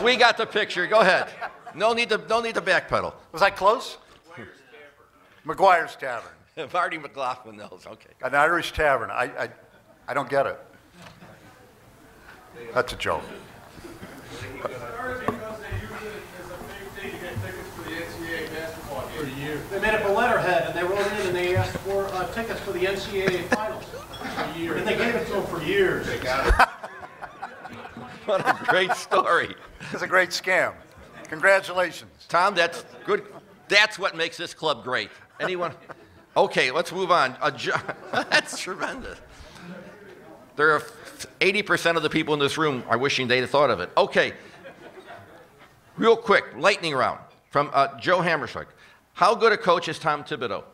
Speaker 2: We got the picture. Go ahead. No need to backpedal.
Speaker 5: Was I close? McGuire's Tavern.
Speaker 2: Marty McLaughlin knows. Okay.
Speaker 5: An Irish tavern. I don't get it. That's a joke.
Speaker 6: They made up a letterhead and they wrote in and they asked for tickets for the NCAA finals for years. And they gave it to them for years. They got it.
Speaker 2: What a great story.
Speaker 5: It's a great scam. Congratulations.
Speaker 2: Tom, that's good. That's what makes this club great. Anyone? Okay, let's move on. That's tremendous. There are 80% of the people in this room are wishing they'd have thought of it. Okay. Real quick, lightning round from Joe Hammerschlag. How good a coach is Tom Thibodeau?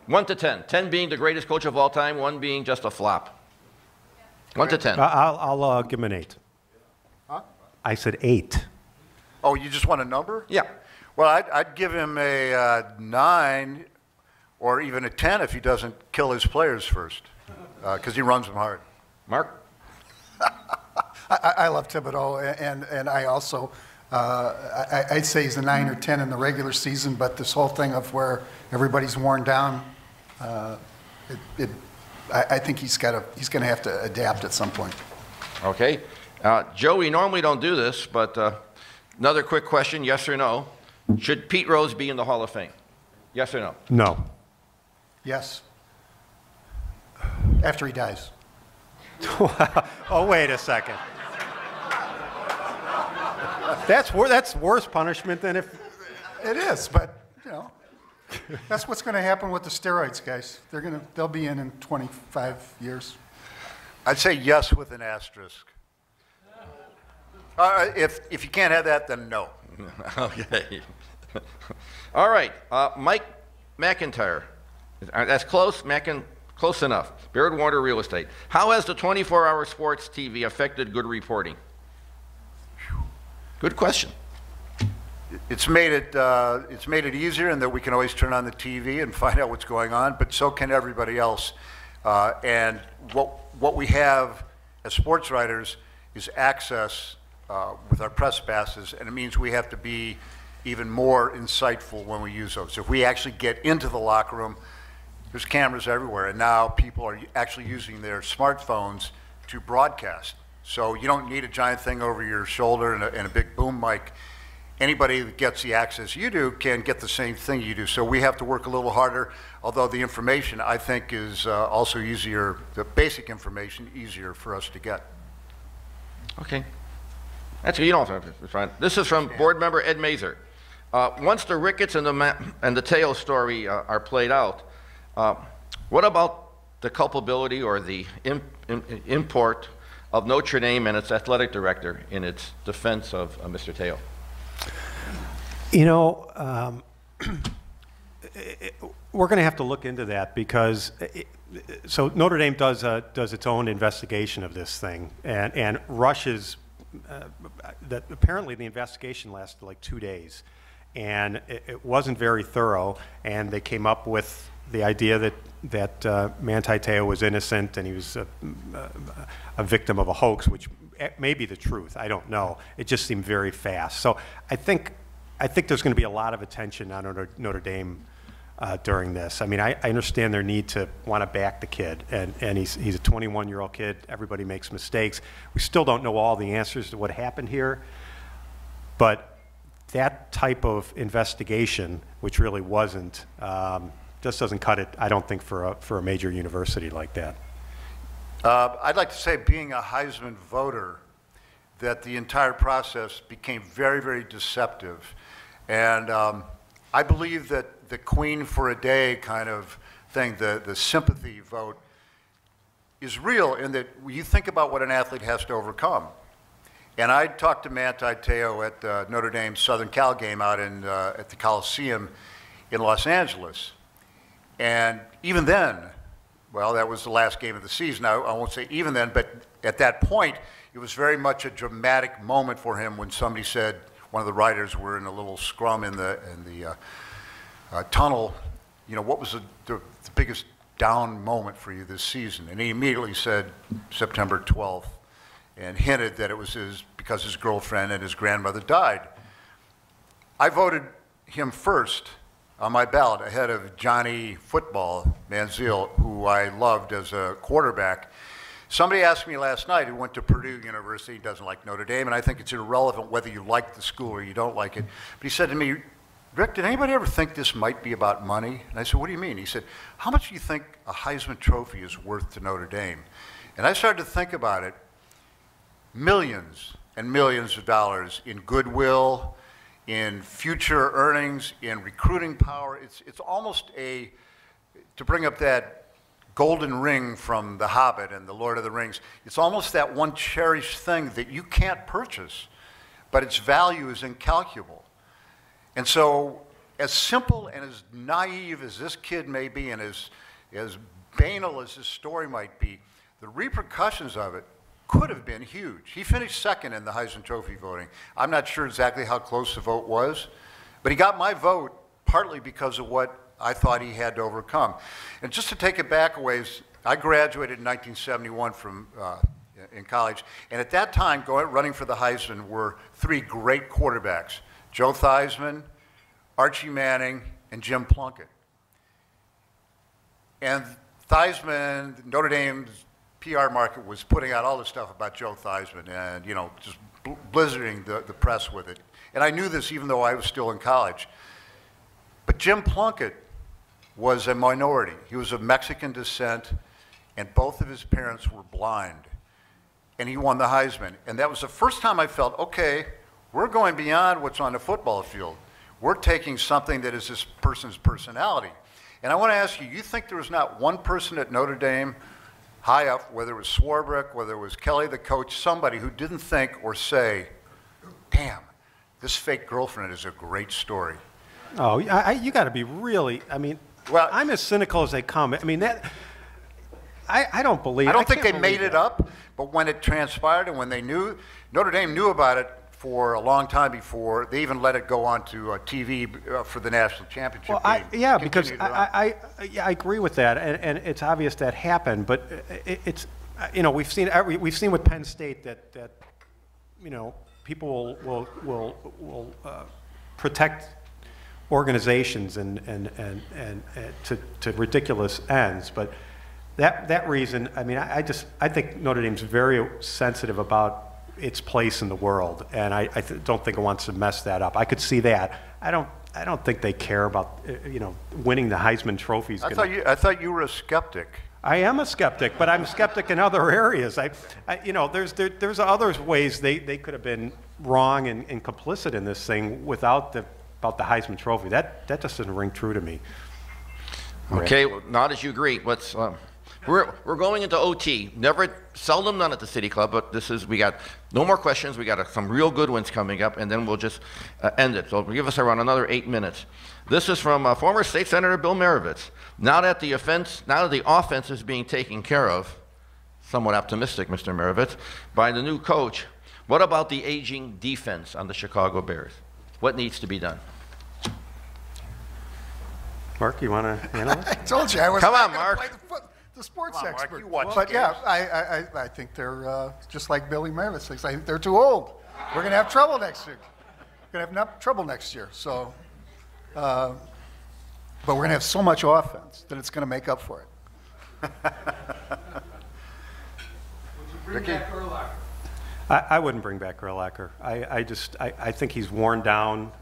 Speaker 2: 1 to 10. 10 being the greatest coach of all time, 1 being just a flop. 1 to 10.
Speaker 4: I'll give him an 8.
Speaker 5: Huh?
Speaker 4: I said 8.
Speaker 5: Oh, you just want a number?
Speaker 2: Yeah.
Speaker 5: Well, I'd give him a 9 or even a 10 if he doesn't kill his players first, because he runs them hard.
Speaker 2: Mark?
Speaker 3: I love Thibodeau, and I also, I'd say he's a 9 or 10 in the regular season, but this whole thing of where everybody's worn down, I think he's going to have to adapt at some point.
Speaker 2: Okay. Joe, we normally don't do this, but another quick question, yes or no. Should Pete Rose be in the Hall of Fame? Yes or no?
Speaker 4: No.
Speaker 3: Yes. After he dies.
Speaker 4: Oh, wait a second. That's worse punishment than if...
Speaker 3: It is, but, you know, that's what's going to happen with the steroids, guys. They'll be in 25 years.
Speaker 5: I'd say yes with an asterisk. If you can't have that, then no.
Speaker 2: Okay. All right. Mike McIntyre. That's close. Close enough. Beardwater Real Estate. How has the 24-hour sports TV affected good reporting? Good question.
Speaker 5: It's made it easier in that we can always turn on the TV and find out what's going on, but so can everybody else. And what we have as sports writers is access with our press passes, and it means we have to be even more insightful when we use those. If we actually get into the locker room, there's cameras everywhere, and now people are actually using their smartphones to broadcast. So you don't need a giant thing over your shoulder and a big boom mic. Anybody that gets the access you do can get the same thing you do. So we have to work a little harder, although the information, I think, is also easier, the basic information, easier for us to get.
Speaker 2: Okay. Actually, you don't have to respond. This is from board member Ed Mazer. Once the Ricketts and the T'ao story are played out, what about the culpability or the import of Notre Dame and its athletic director in its defense of Mr. T'ao?
Speaker 4: You know, we're going to have to look into that because so Notre Dame does its own investigation of this thing and rushes that apparently the investigation lasted like 2 days, and it wasn't very thorough, and they came up with the idea that Mantei T'ao was innocent and he was a victim of a hoax, which may be the truth. I don't know. It just seemed very fast. So I think there's going to be a lot of attention on Notre Dame during this. I mean, I understand their need to want to back the kid, and he's a 21-year-old kid. Everybody makes mistakes. We still don't know all the answers to what happened here, but that type of investigation, which really wasn't, just doesn't cut it, I don't think, for a major university like that.
Speaker 5: I'd like to say, being a Heisman voter, that the entire process became very, very deceptive. And I believe that the Queen for a day kind of thing, the sympathy vote, is real in that you think about what an athlete has to overcome. And I talked to Mantei T'ao at Notre Dame's Southern Cal game out at the Coliseum in Los Angeles. And even then, well, that was the last game of the season. I won't say even then, but at that point, it was very much a dramatic moment for him when somebody said, one of the writers were in a little scrum in the tunnel, you know, what was the biggest down moment for you this season? And he immediately said September 12th and hinted that it was because his girlfriend and his grandmother died. I voted him first on my ballot ahead of Johnny Football Manziel, who I loved as a quarterback. Somebody asked me last night, who went to Purdue University, doesn't like Notre Dame, and I think it's irrelevant whether you like the school or you don't like it, but he said to me, Rick, did anybody ever think this might be about money? And I said, what do you mean? He said, how much do you think a Heisman Trophy is worth to Notre Dame? And I started to think about it. Millions and millions of dollars in goodwill, in future earnings, in recruiting power. It's almost to bring up that golden ring from The Hobbit and The Lord of the Rings, it's almost that one cherished thing that you can't purchase, but its value is incalculable. And so, as simple and as naive as this kid may be, and as banal as his story might be, the repercussions of it could have been huge. He finished second in the Heisman Trophy voting. I'm not sure exactly how close the vote was, but he got my vote partly because of what I thought he had to overcome. And just to take it back a ways, I graduated in 1971 in college, and at that time, running for the Heisman were three great quarterbacks: Joe Theismann, Archie Manning, and Jim Plunkett. And Theismann, Notre Dame's PR market was putting out all this stuff about Joe Theismann and, you know, just blizzarding the press with it. And I knew this even though I was still in college. But Jim Plunkett was a minority. He was of Mexican descent, and both of his parents were blind. And he won the Heisman. And that was the first time I felt, okay, we're going beyond what's on the football field. We're taking something that is this person's personality. And I want to ask you, you think there was not one person at Notre Dame, high up, whether it was Swarbrick, whether it was Kelly the coach, somebody who didn't think or say, damn, this fake girlfriend is a great story?
Speaker 4: Oh, you got to be really, I mean, well, I'm as cynical as they come. I mean, I don't believe.
Speaker 5: I don't think they made it up, but when it transpired and when they knew, Notre Dame knew about it for a long time before they even let it go on to TV for the national championship game.
Speaker 4: Yeah, because I agree with that, and it's obvious that happened. But it's, you know, we've seen with Penn State that you know, people will protect organizations and to ridiculous ends, but that reason, I mean, I think Notre Dame's very sensitive about its place in the world, and I don't think it wants to mess that up. I could see that. I don't think they care about you know, winning the Heisman trophies.
Speaker 5: I thought you were a skeptic.
Speaker 4: I am a skeptic, but I'm a skeptic in other areas. You know, there's other ways they could have been wrong and complicit in this thing without about the Heisman Trophy. That just doesn't ring true to me.
Speaker 2: Okay, well, not as you agree. Let's. We're going into OT. Seldom done at the City Club, but we got no more questions. We got some real good ones coming up, and then we'll just end it. So give us around another 8 minutes. This is from former State Senator Bill Marovitz. Now that the offense is being taken care of, somewhat optimistic, Mr. Marovitz, by the new coach, what about the aging defense on the Chicago Bears? What needs to be done?
Speaker 4: Mark, you want to handle it?
Speaker 3: I told you I was.
Speaker 2: Come on, Mark.
Speaker 3: The sports
Speaker 5: Mark,
Speaker 3: expert.
Speaker 5: you watch
Speaker 3: But
Speaker 5: games.
Speaker 3: yeah, I think they're just like Billy Marovitz thinks. I think they're too old. We're going to have trouble next year. We're going to have trouble next year. So, but we're going to have so much offense that it's going to make up for it.
Speaker 6: Bring back Urlacher.
Speaker 4: I wouldn't bring back Urlacher. I think he's worn down.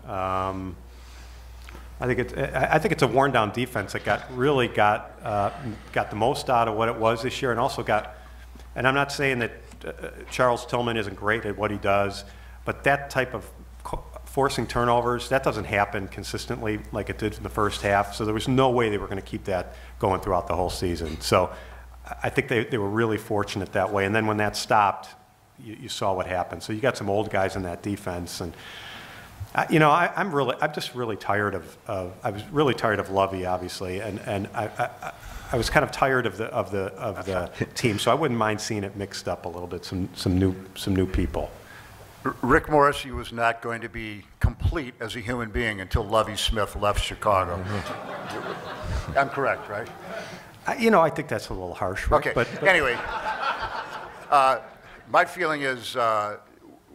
Speaker 4: I think it's a worn down defense that really got the most out of what it was this year, and also got And I'm not saying that Charles Tillman isn't great at what he does, but that type of forcing turnovers, that doesn't happen consistently like it did in the first half. So there was no way they were going to keep that going throughout the whole season. So I think they were really fortunate that way. And then when that stopped, you saw what happened. So you got some old guys in that defense, and I'm just really tired I was really tired of Lovey, obviously, and I was kind of tired of the team. So I wouldn't mind seeing it mixed up a little bit, some new people.
Speaker 5: Rick Morrissey was not going to be complete as a human being until Lovey Smith left Chicago. I'm correct, right?
Speaker 4: I think that's a little harsh, Rick,
Speaker 5: Okay.
Speaker 4: But
Speaker 5: anyway, my feeling is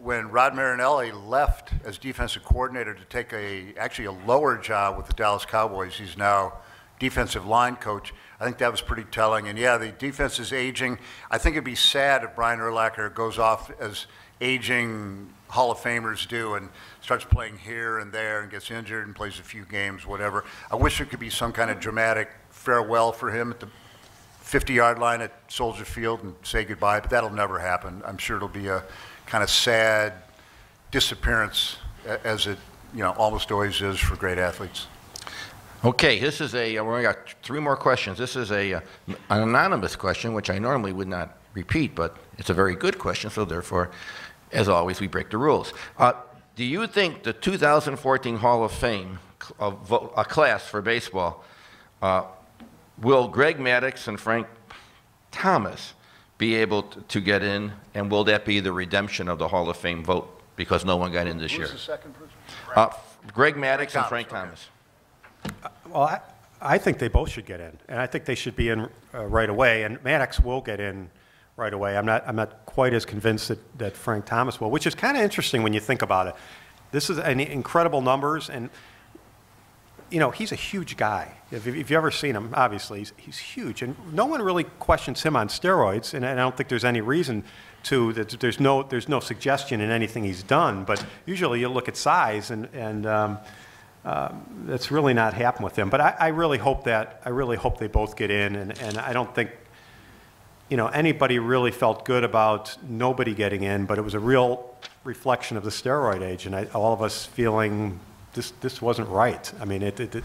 Speaker 5: when Rod Marinelli left as defensive coordinator to take actually a lower job with the Dallas Cowboys, he's now defensive line coach. I think that was pretty telling. And yeah, the defense is aging. I think it'd be sad if Brian Urlacher goes off as aging Hall of Famers do and starts playing here and there and gets injured and plays a few games, whatever. I wish there could be some kind of dramatic farewell for him at the 50-yard line at Soldier Field and say goodbye, but that'll never happen. I'm sure it'll be a kind of sad disappearance, as it almost always is for great athletes.
Speaker 2: Okay, this is we only got 3 more questions. This is an anonymous question, which I normally would not repeat, but it's a very good question, so therefore, as always, we break the rules. Do you think the 2014 Hall of Fame a class for baseball, will Greg Maddux and Frank Thomas be able to get in, and will that be the redemption of the Hall of Fame vote because no one got in this year?
Speaker 5: Who's the second person?
Speaker 2: Greg Maddux and Frank Thomas.
Speaker 4: well, I think they both should get in, and I think they should be in right away. And Maddux will get in right away. I'm not quite as convinced that Frank Thomas will, which is kind of interesting when you think about it. This is an incredible numbers, and he's a huge guy. If you've ever seen him, obviously he's huge, and no one really questions him on steroids, and I don't think there's any reason to. That there's no suggestion in anything he's done. But usually you look at size, and that's really not happened with him. But I really hope they both get in, and I don't think anybody really felt good about nobody getting in, but it was a real reflection of the steroid age, and all of us feeling this wasn't right. I mean, it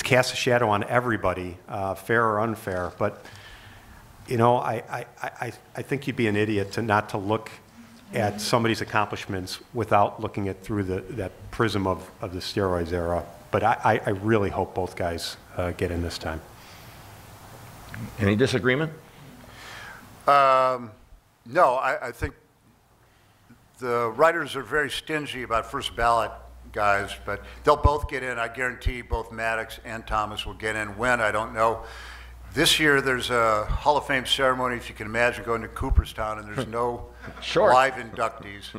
Speaker 4: casts a shadow on everybody, fair or unfair. But I think you'd be an idiot not to look at somebody's accomplishments without looking at through that prism of the steroids era. But I really hope both guys get in this time.
Speaker 2: Any disagreement?
Speaker 5: No, I think the writers are very stingy about first ballot guys, but they'll both get in. I guarantee both Maddux and Thomas will get in. When, I don't know. This year there's a Hall of Fame ceremony, if you can imagine, going to Cooperstown, and there's no live inductees.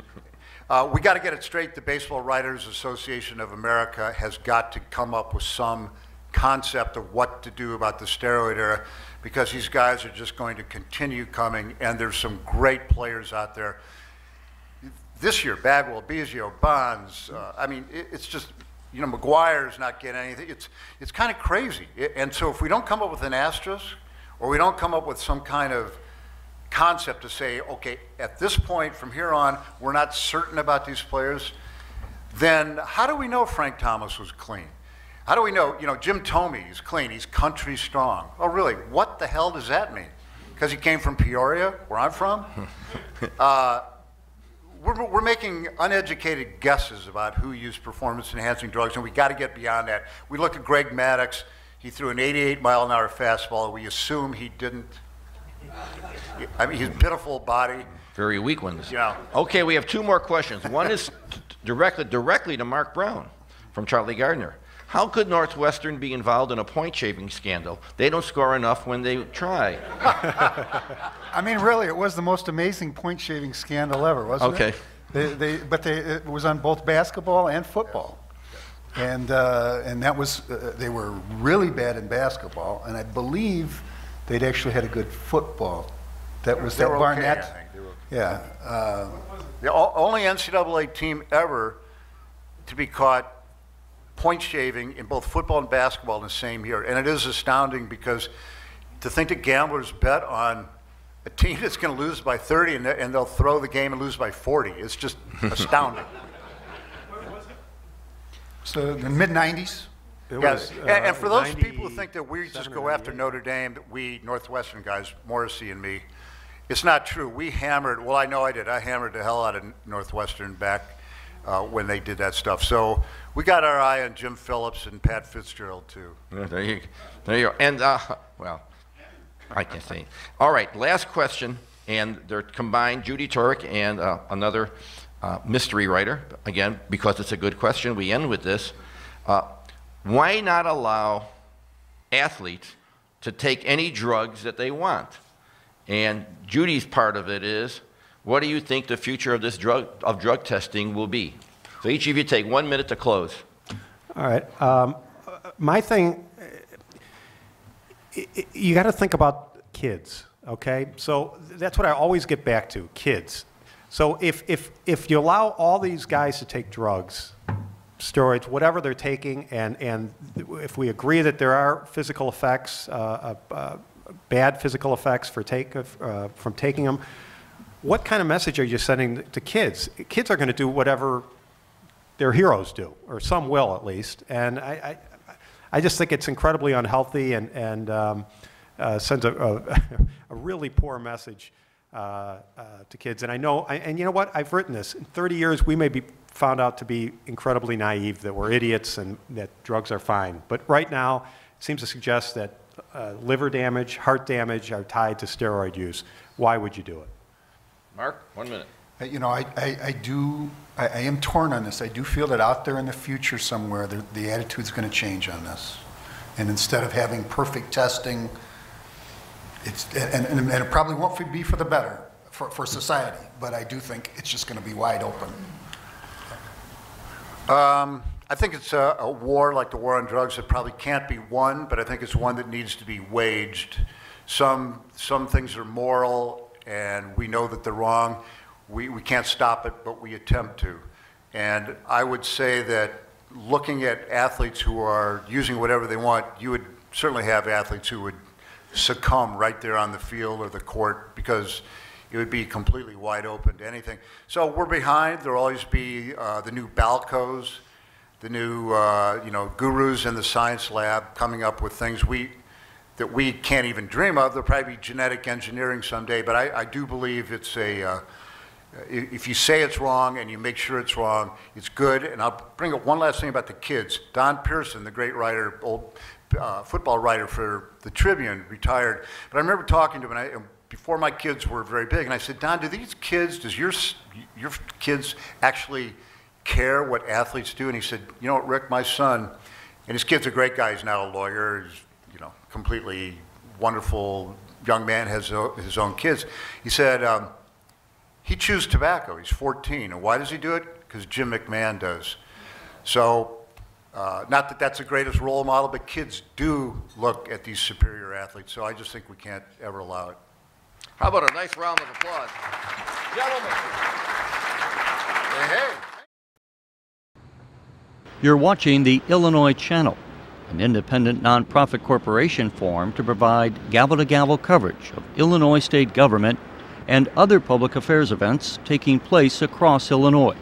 Speaker 5: We got to get it straight. The Baseball Writers Association of America has got to come up with some concept of what to do about the steroid era, because these guys are just going to continue coming, and there's some great players out there. This year, Bagwell, Biggio, Bonds, I mean, it's just, McGuire's not getting anything. It's kind of crazy. And so if we don't come up with an asterisk, or we don't come up with some kind of concept to say, okay, at this point, from here on, we're not certain about these players, then how do we know Frank Thomas was clean? How do we know, Jim Thome is clean, he's country strong. Oh, really? What the hell does that mean? Because he came from Peoria, where I'm from? We're making uneducated guesses about who used performance-enhancing drugs, and we got to get beyond that. We look at Greg Maddux. He threw an 88-mile-an-hour fastball. We assume he didn't. I mean, his pitiful body.
Speaker 2: Very weak ones.
Speaker 5: Yeah.
Speaker 2: Okay, we have 2 more questions. One is directly to Mark Brown from Charlie Gardner. How could Northwestern be involved in a point-shaving scandal? They don't score enough when they try.
Speaker 3: I mean, really, it was the most amazing point-shaving scandal ever, wasn't it?
Speaker 2: Okay.
Speaker 3: It was on both basketball and football. And that was, they were really bad in basketball, and I believe they'd actually had a good football. That was that Barnett.
Speaker 5: Okay, I think. They were okay.
Speaker 3: Yeah.
Speaker 5: The only NCAA team ever to be caught point shaving in both football and basketball in the same year. And it is astounding, because to think that gamblers bet on a team that's going to lose by 30 and they'll throw the game and lose by 40. It's just astounding.
Speaker 3: So the mid-90s?
Speaker 5: Yes, and for those people who think that we just go after
Speaker 4: 98.
Speaker 5: Notre Dame, that we Northwestern guys, Morrissey and me, it's not true. We hammered, well, I know I did. I hammered the hell out of Northwestern back when they did that stuff. So we got our eye on Jim Phillips and Pat Fitzgerald, too.
Speaker 2: There you go. And, well, I can't say. All right, last question, and they're combined, Judy Turek and another mystery writer. Again, because it's a good question, we end with this. Why not allow athletes to take any drugs that they want? And Judy's part of it is, what do you think the future of this drug testing will be? So each of you take 1 minute to close.
Speaker 4: All right. My thing, you got to think about kids, okay? So that's what I always get back to, kids. So if you allow all these guys to take drugs, steroids, whatever they're taking, and if we agree that there are physical effects, bad physical effects from taking them, what kind of message are you sending to kids? Kids are going to do whatever their heroes do, or some will at least, and I just think it's incredibly unhealthy and sends a really poor message to kids. And I know, and you know what, I've written this. In 30 years, we may be found out to be incredibly naive, that we're idiots and that drugs are fine. But right now, it seems to suggest that liver damage, heart damage are tied to steroid use. Why would you do it?
Speaker 2: Mark, 1 minute.
Speaker 3: You know, I am torn on this. I do feel that out there in the future somewhere, the attitude's going to change on this. And instead of having perfect testing, and it probably won't be for the better for society, but I do think it's just going to be wide open.
Speaker 5: I think it's a war like the war on drugs that probably can't be won, but I think it's one that needs to be waged. Some things are moral, and we know that they're wrong. We can't stop it, but we attempt to. And I would say that looking at athletes who are using whatever they want, you would certainly have athletes who would succumb right there on the field or the court, because it would be completely wide open to anything. So we're behind. There'll always be the new Balcos, the new gurus in the science lab coming up with things that we can't even dream of. There'll probably be genetic engineering someday, but I do believe it's if you say it's wrong and you make sure it's wrong, it's good. And I'll bring up one last thing about the kids. Don Pearson, the great writer, old football writer for the Tribune, retired. But I remember talking to him, before my kids were very big, and I said, Don, does your kids actually care what athletes do? And he said, you know what, Rick, my son, and his kid's a great guy, he's now a lawyer, he's completely wonderful young man, has his own kids. He said, he chews tobacco, he's 14, and why does he do it? Because Jim McMahon does. So, not that that's the greatest role model, but kids do look at these superior athletes, so I just think we can't ever allow it.
Speaker 2: How about a nice round of applause? Gentlemen. Hey.
Speaker 7: You're watching the Illinois Channel, an independent nonprofit corporation formed to provide gavel-to-gavel coverage of Illinois state government and other public affairs events taking place across Illinois.